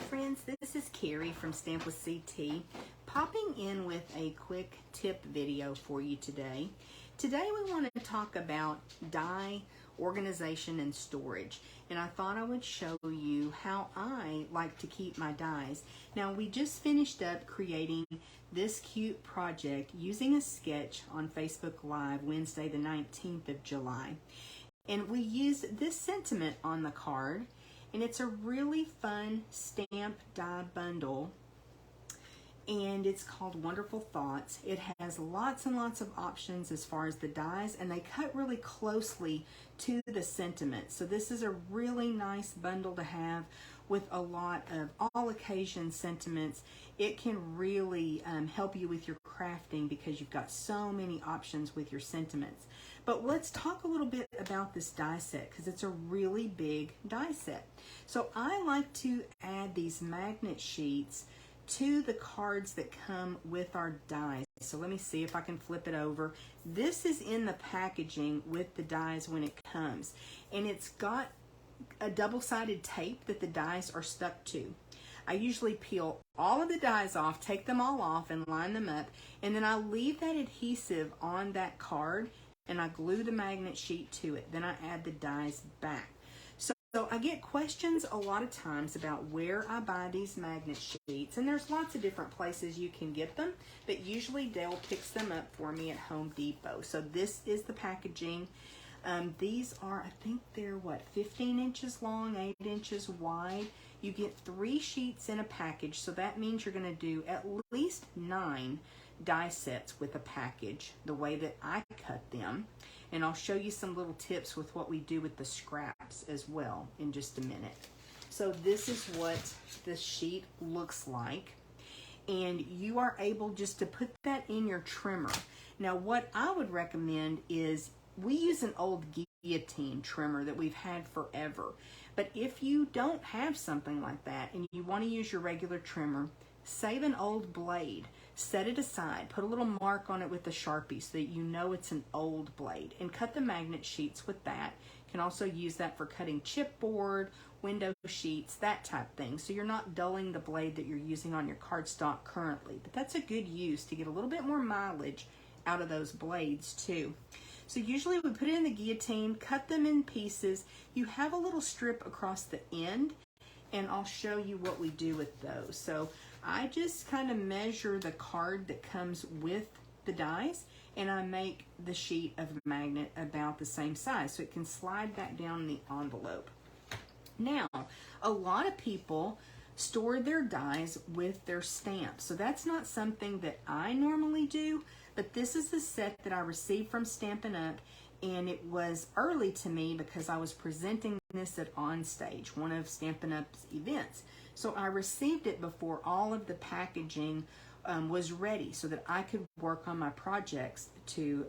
friends, this is Carrie from Stampless CT, popping in with a quick tip video for you today. Today we want to talk about die organization and storage, and I thought I would show you how I like to keep my dies. Now, we just finished up creating this cute project using a sketch on Facebook Live Wednesday the 19th of July, and we used this sentiment on the card. And it's a really fun stamp die bundle, and it's called Wonderful Thoughts. It has lots and lots of options as far as the dies, and they cut really closely to the sentiment. So this is a really nice bundle to have with a lot of all occasion sentiments. It can really help you with your crafting because you've got so many options with your sentiments. But let's talk a little bit about this die set because it's a really big die set. So I like to add these magnet sheets to the cards that come with our dies. So let me see if I can flip it over. This is in the packaging with the dies when it comes, and it's got a double-sided tape that the dies are stuck to. I usually peel all of the dies off, take them all off and line them up, and then I leave that adhesive on that card and I glue the magnet sheet to it. Then I add the dies back. So I get questions a lot of times about where I buy these magnet sheets, and there's lots of different places you can get them, but usually Dale picks them up for me at Home Depot. So this is the packaging. These are, I think they're 15 inches long, 8 inches wide. You get 3 sheets in a package, so that means you're going to do at least 9 die sets with a package, the way that I cut them. And I'll show you some little tips with what we do with the scraps as well in just a minute. So this is what this sheet looks like. And you are able just to put that in your trimmer. Now, what I would recommend is we use an old guillotine trimmer that we've had forever. But if you don't have something like that and you want to use your regular trimmer, save an old blade, set it aside, put a little mark on it with a Sharpie so that you know it's an old blade, and cut the magnet sheets with that. You can also use that for cutting chipboard, window sheets, that type thing, so you're not dulling the blade that you're using on your cardstock currently. But that's a good use to get a little bit more mileage out of those blades too. So usually we put it in the guillotine, cut them in pieces. You have a little strip across the end, and I'll show you what we do with those. So I just kind of measure the card that comes with the dies, and I make the sheet of magnet about the same size so it can slide back down in the envelope. Now, a lot of people store their dies with their stamps, so that's not something that I normally do, but this is the set that I received from Stampin' Up!, and it was early to me because I was presenting this at Onstage, one of Stampin' Up's events. So I received it before all of the packaging was ready so that I could work on my projects to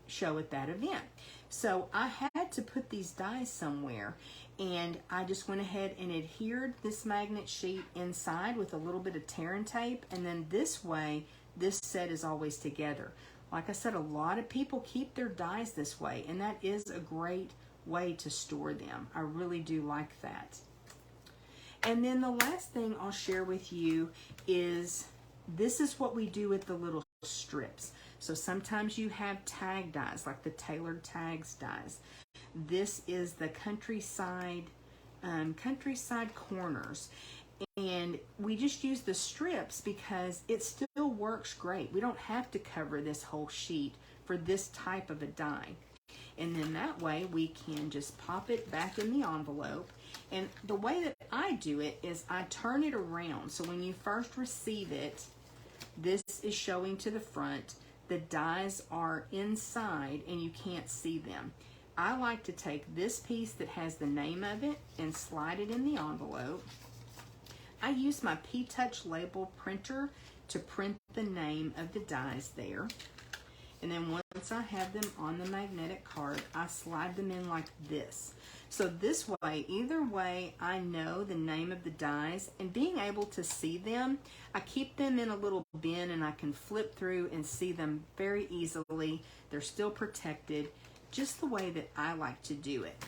show at that event. So I had to put these dies somewhere, and I just went ahead and adhered this magnet sheet inside with a little bit of tear and tape, and then this way this set is always together. Like I said, a lot of people keep their dies this way, and that is a great way to store them. I really do like that. And then the last thing I'll share with you is this is what we do with the little strips. So sometimes you have tag dies, like the Tailored Tags dies. This is the countryside corners. And we just use the strips because it still works great. We don't have to cover this whole sheet for this type of a die. And then that way we can just pop it back in the envelope. And the way that I do it is I turn it around. So when you first receive it, this is showing to the front. The dies are inside and you can't see them. I like to take this piece that has the name of it and slide it in the envelope. I use my P-Touch label printer to print the name of the dies there. And then once I have them on the magnetic card, I slide them in like this. So this way, either way, I know the name of the dies, and being able to see them, I keep them in a little bin and I can flip through and see them very easily. They're still protected, just the way that I like to do it.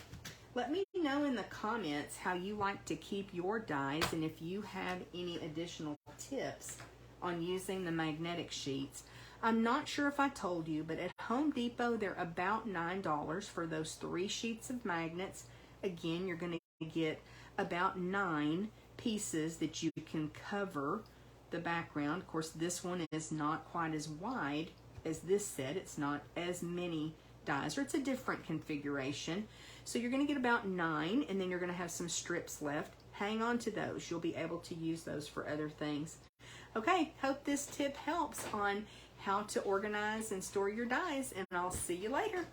Let me know in the comments how you like to keep your dies and if you have any additional tips on using the magnetic sheets. I'm not sure if I told you, but at Home Depot, they're about $9 for those 3 sheets of magnets. Again, you're going to get about 9 pieces that you can cover the background. Of course, this one is not quite as wide as this set. It's not as many dies, or it's a different configuration. So you're going to get about 9, and then you're going to have some strips left. Hang on to those. You'll be able to use those for other things. Okay, hope this tip helps on how to organize and store your dies, and I'll see you later.